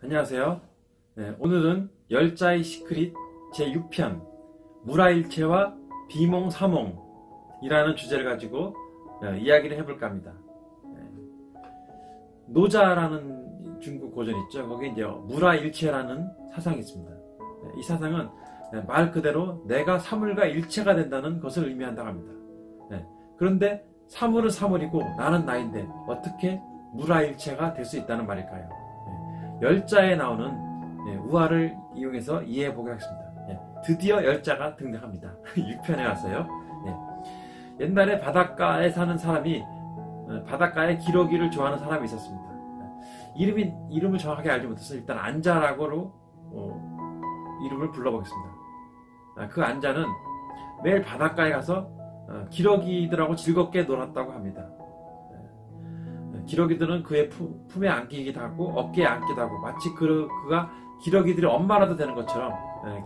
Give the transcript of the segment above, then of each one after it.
안녕하세요. 오늘은 열자의 시크릿 제6편 무라일체와 비몽사몽이라는 주제를 가지고 이야기를 해볼까 합니다. 노자라는 중국 고전 있죠. 거기에 이제 무라일체라는 사상이 있습니다. 이 사상은 말 그대로 내가 사물과 일체가 된다는 것을 의미한다고 합니다. 그런데 사물은 사물이고 나는 나인데 어떻게 무라일체가 될 수 있다는 말일까요? 열자에 나오는 우화를 이용해서 이해해 보겠습니다. 드디어 열자가 등장합니다. 6편에 왔어요. 옛날에 바닷가에 사는 사람이 바닷가에 기러기를 좋아하는 사람이 있었습니다. 이름을 정확하게 알지 못해서 일단 안자라고로 이름을 불러보겠습니다. 그 안자는 매일 바닷가에 가서 기러기들하고 즐겁게 놀았다고 합니다. 기러기들은 그의 품에 안기기도 하고 어깨에 안기도 하고 마치 그가 기러기들의 엄마라도 되는 것처럼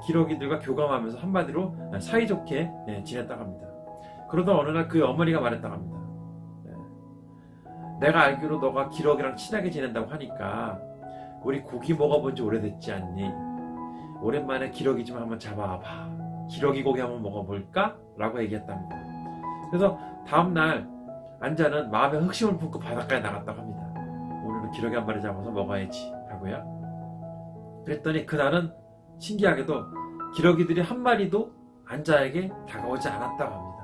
기러기들과 교감하면서 한마디로 사이좋게 지냈다고 합니다. 그러다 어느 날 그의 어머니가 말했다고 합니다. 내가 알기로 너가 기러기랑 친하게 지낸다고 하니까 우리 고기 먹어본 지 오래됐지 않니? 오랜만에 기러기 좀 한번 잡아와봐. 기러기 고기 한번 먹어볼까? 라고 얘기했답니다. 그래서 다음날 안자는 마음에 흑심을 품고 바닷가에 나갔다고 합니다. 오늘은 기러기 한 마리 잡아서 먹어야지 하고요. 그랬더니 그날은 신기하게도 기러기들이 한 마리도 안자에게 다가오지 않았다고 합니다.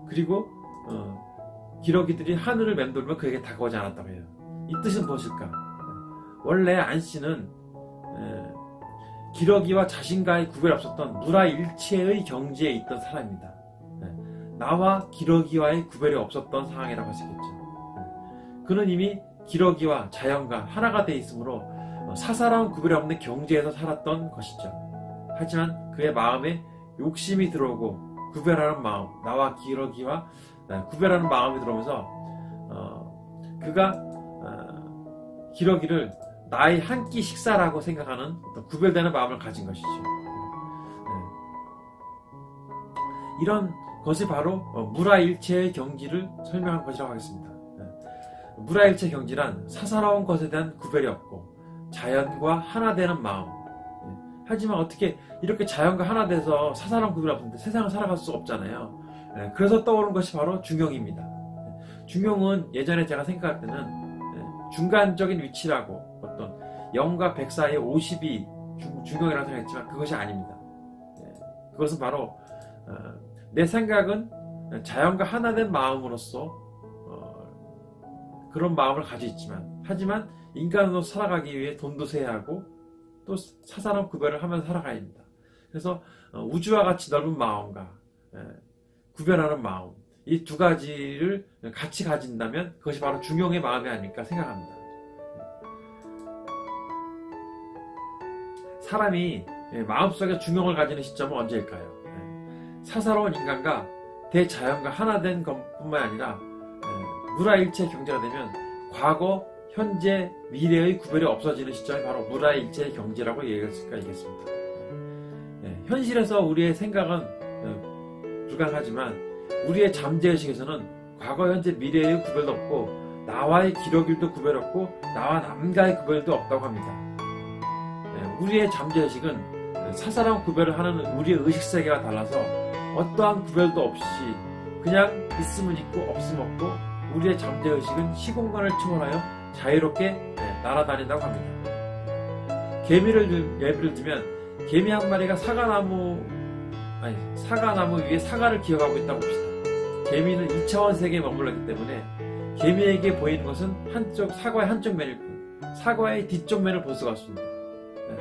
그리고 기러기들이 하늘을 맴돌며 그에게 다가오지 않았다고 해요. 이 뜻은 무엇일까? 원래 안씨는 기러기와 자신과의 구별이 없었던 무라일체의 경지에 있던 사람입니다. 나와 기러기와의 구별이 없었던 상황이라고 할 수 있겠죠. 그는 이미 기러기와 자연과 하나가 돼 있으므로 사사로운 구별이 없는 경지에서 살았던 것이죠. 하지만 그의 마음에 욕심이 들어오고 구별하는 마음, 나와 기러기와 구별하는 마음이 들어오면서 그가 기러기를 나의 한 끼 식사라고 생각하는 어떤 구별되는 마음을 가진 것이죠. 이런 것이 바로 무라일체의 경지를 설명한 것이라고 하겠습니다. 무라일체 경지란 사사로운 것에 대한 구별이 없고 자연과 하나 되는 마음. 하지만 어떻게 이렇게 자연과 하나 돼서 사사로운 구별이 없는데 세상을 살아갈 수 없잖아요. 그래서 떠오른 것이 바로 중용입니다. 중용은 예전에 제가 생각할 때는 중간적인 위치라고 어떤 0과 100 사이에 50이 중용이라고 생각했지만 그것이 아닙니다. 그것은 바로 내 생각은 자연과 하나 된 마음으로서 그런 마음을 가지고 있지만 하지만 인간으로 살아가기 위해 돈도 세야 하고 또 사사로운 구별을 하면서 살아가야 합니다. 그래서 우주와 같이 넓은 마음과 구별하는 마음 이 두 가지를 같이 가진다면 그것이 바로 중용의 마음이 아닐까 생각합니다. 사람이 마음속에 중용을 가지는 시점은 언제일까요? 사사로운 인간과 대자연과 하나 된 것뿐만 아니라 무라일체 경지가 되면 과거, 현재, 미래의 구별이 없어지는 시점이 바로 무라일체 경지라고 얘기할 수가 있겠습니다. 현실에서 우리의 생각은 불가능하지만 우리의 잠재의식에서는 과거, 현재, 미래의 구별도 없고 나와의 기러기도 구별 없고 나와 남과의 구별도 없다고 합니다. 우리의 잠재의식은 사사로운 구별을 하는 우리의 의식세계가 달라서 어떠한 구별도 없이 그냥 있으면 있고 없으면 없고 우리의 잠재의식은 시공간을 초월하여 자유롭게 날아다닌다고 합니다. 예를 들면 개미 한 마리가 사과나무 위에 사과를 기어가고 있다고 봅시다. 개미는 2차원 세계에 머물렀기 때문에 개미에게 보이는 것은 사과의 한쪽 면일 뿐 사과의 뒤쪽 면을 볼 수가 없습니다.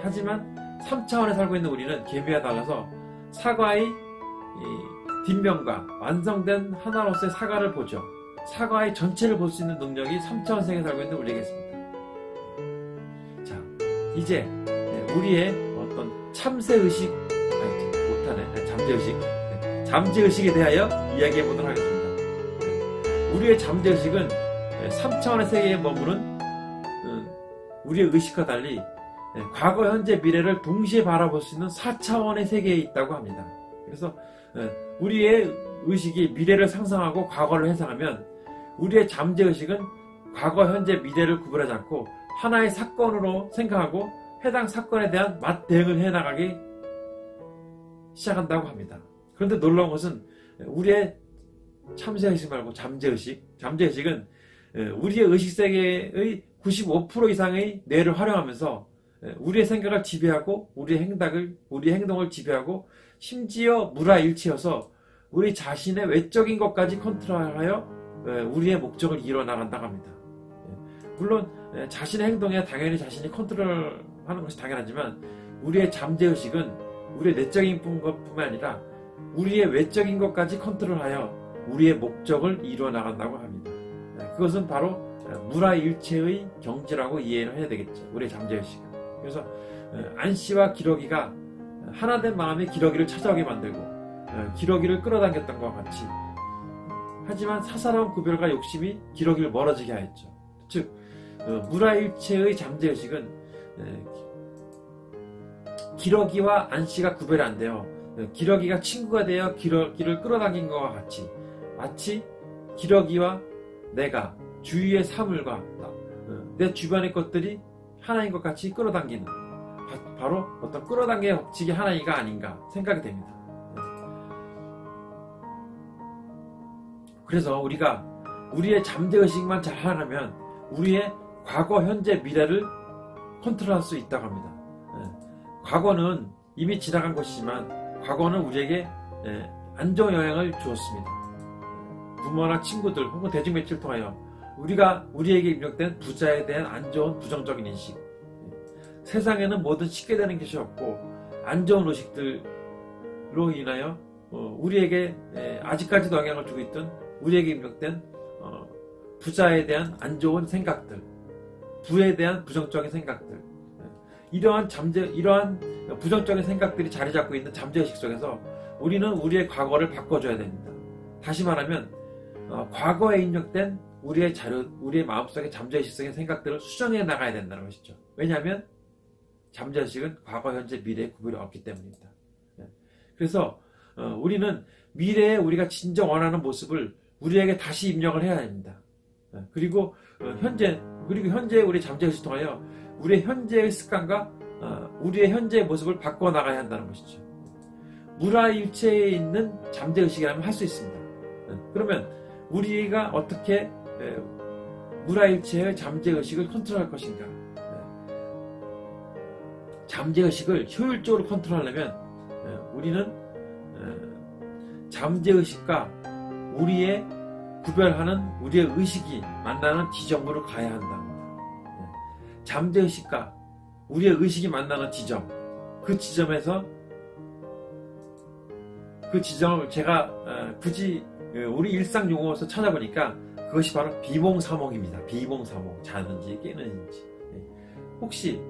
하지만 3차원에 살고 있는 우리는 개미와 달라서 사과의 뒷면과 완성된 하나로서의 사과를 보죠. 사과의 전체를 볼 수 있는 능력이 3차원 세계에 살고 있는 우리에게 있습니다. 자, 이제 우리의 어떤 참새의식, 잠재의식에 대하여 이야기해 보도록 하겠습니다. 우리의 잠재의식은 3차원의 세계에 머무는 우리의 의식과 달리 과거, 현재, 미래를 동시에 바라볼 수 있는 4차원의 세계에 있다고 합니다. 그래서 우리의 의식이 미래를 상상하고 과거를 회상하면 우리의 잠재의식은 과거, 현재, 미래를 구분하지 않고 하나의 사건으로 생각하고 해당 사건에 대한 맞대응을 해나가기 시작한다고 합니다. 그런데 놀라운 것은 우리의 참새의식 말고 잠재의식. 잠재의식은 우리의 의식세계의 95% 이상의 뇌를 활용하면서 우리의 생각을 지배하고 우리의 행동을 지배하고 심지어 물화일체여서 우리 자신의 외적인 것까지 컨트롤하여 우리의 목적을 이뤄나간다고 합니다. 물론 자신의 행동에 당연히 자신이 컨트롤하는 것이 당연하지만 우리의 잠재의식은 우리의 내적인 것뿐만 아니라 우리의 외적인 것까지 컨트롤하여 우리의 목적을 이루어나간다고 합니다. 그것은 바로 물화일체의 경지라고 이해를 해야 되겠죠. 우리의 잠재의식은. 그래서 안씨와 기러기가 하나된 마음이 기러기를 찾아오게 만들고 기러기를 끌어당겼던 것과 같이, 하지만 사사로운 구별과 욕심이 기러기를 멀어지게 하였죠. 즉 물화일체의 잠재의식은 기러기와 안씨가 구별이 안 돼요. 기러기가 친구가 되어 기러기를 끌어당긴 것과 같이, 마치 기러기와 내가 주위의 사물과 내 주변의 것들이 하나인 것 같이 끌어당기는, 바로 어떤 끌어당기의 법칙이 하나이가 아닌가 생각이 됩니다. 그래서 우리가 우리의 잠재의식만 잘 하려면 우리의 과거, 현재, 미래를 컨트롤할 수 있다고 합니다. 과거는 이미 지나간 것이지만 과거는 우리에게 안 좋은 영향을 주었습니다. 부모나 친구들 혹은 대중매체를 통하여 우리에게 입력된 부자에 대한 안 좋은 부정적인 인식, 세상에는 뭐든 쉽게 되는 것이 없고 안 좋은 의식들로 인하여 우리에게 아직까지도 영향을 주고 있던 우리에게 입력된 부자에 대한 안 좋은 생각들, 부에 대한 부정적인 생각들, 이러한 부정적인 생각들이 자리 잡고 있는 잠재의식 속에서 우리는 우리의 과거를 바꿔줘야 됩니다. 다시 말하면 과거에 입력된 우리의 마음속의 잠재의식 속의 생각들을 수정해 나가야 된다는 것이죠. 왜냐하면 잠재의식은 과거, 현재, 미래의 구별이 없기 때문입니다. 그래서 우리는 미래에 우리가 진정 원하는 모습을 우리에게 다시 입력을 해야 됩니다. 그리고 현재 우리 잠재의식 통하여 우리의 현재의 습관과 우리의 현재의 모습을 바꿔 나가야 한다는 것이죠. 물화일체에 있는 잠재의식이라면 할 수 있습니다. 그러면 우리가 어떻게 물화일체의 잠재의식을 컨트롤할 것인가? 잠재의식을 효율적으로 컨트롤하려면 우리는 잠재의식과 우리의 구별하는 우리의 의식이 만나는 지점으로 가야 한답니다. 잠재의식과 우리의 의식이 만나는 지점, 그 지점을 제가 굳이 우리 일상 용어에서 찾아보니까 그것이 바로 비몽사몽입니다. 비몽사몽, 자는지 깨는지. 혹시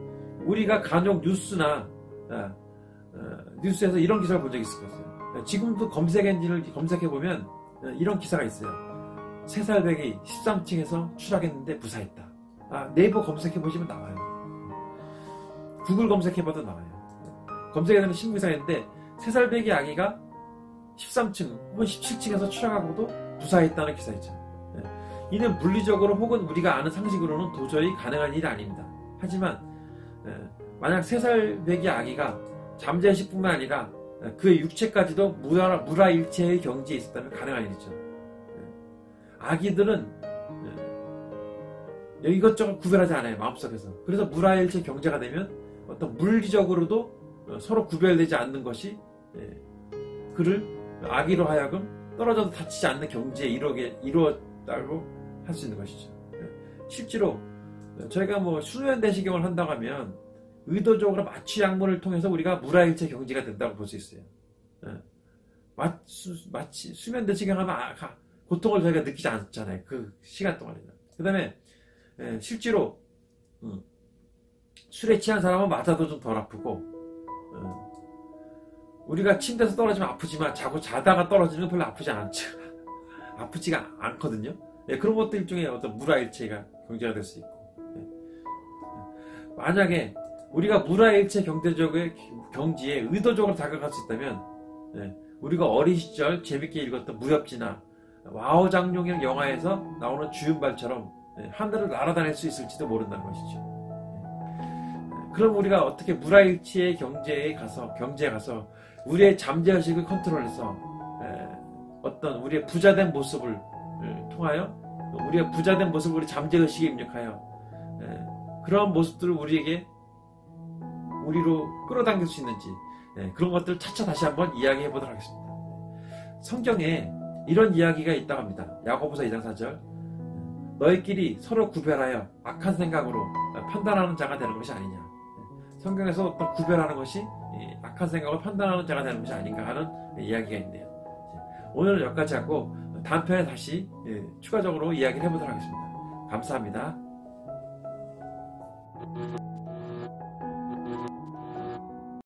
우리가 간혹 뉴스에서 이런 기사를 본 적이 있을 거예요. 지금도 검색 엔진을 검색해보면 이런 기사가 있어요. 3살 배기 13층에서 추락했는데 무사했다. 네이버 검색해보시면 나와요. 구글 검색해봐도 나와요. 검색에서는 신고기사인데 3살 배기 아기가 13층 혹은 17층에서 추락하고도 무사했다는 기사 있죠. 이는 물리적으로 혹은 우리가 아는 상식으로는 도저히 가능한 일이 아닙니다. 하지만 만약 3살 배기 아기가 잠재의식뿐만 아니라 그의 육체까지도 물화일체의 경지에 있었다면 가능한 일이죠. 아기들은 이것저것 구별하지 않아요, 마음속에서. 그래서 물화일체 경제가 되면 어떤 물리적으로도 서로 구별되지 않는 것이 그를 아기로 하여금 떨어져도 다치지 않는 경지에 이루었다고 할 수 있는 것이죠. 실제로 저희가 수면 내시경을 한다고 하면 의도적으로 마취 약물을 통해서 우리가 물화일체 경지가 된다고 볼 수 있어요. 마치 수면 내시경 하면 고통을 저희가 느끼지 않잖아요. 그 시간 동안에는. 그 다음에 실제로 술에 취한 사람은 맞아도 좀 덜 아프고, 우리가 침대에서 떨어지면 아프지만 자다가 떨어지면 별로 아프지 않죠. 아프지가 않거든요. 그런 것들 일종의 어떤 물화일체가 경제가 될 수 있고, 만약에 우리가 물화일체 경제적의 경지에 의도적으로 다가갈 수 있다면, 우리가 어린 시절 재밌게 읽었던 무협지나 와우장룡이라는 영화에서 나오는 주윤발처럼 하늘을 날아다닐 수 있을지도 모른다는 것이죠. 그럼 우리가 어떻게 무라일치의 경제에 가서 우리의 잠재의식을 컨트롤해서 어떤 우리의 부자된 모습을 통하여 우리의 부자된 모습을 우리 잠재의식에 입력하여 그런 모습들을 우리로 끌어당길 수 있는지 그런 것들을 차차 다시 한번 이야기해 보도록 하겠습니다. 성경에 이런 이야기가 있다고 합니다. 야고보서 2장 4절 너희끼리 서로 구별하여 악한 생각으로 판단하는 자가 되는 것이 아니냐. 성경에서 어떤 구별하는 것이 악한 생각을 판단하는 자가 되는 것이 아닌가 하는 이야기가 있네요. 오늘은 여기까지 하고 다음 편에 다시 추가적으로 이야기를 해보도록 하겠습니다. 감사합니다.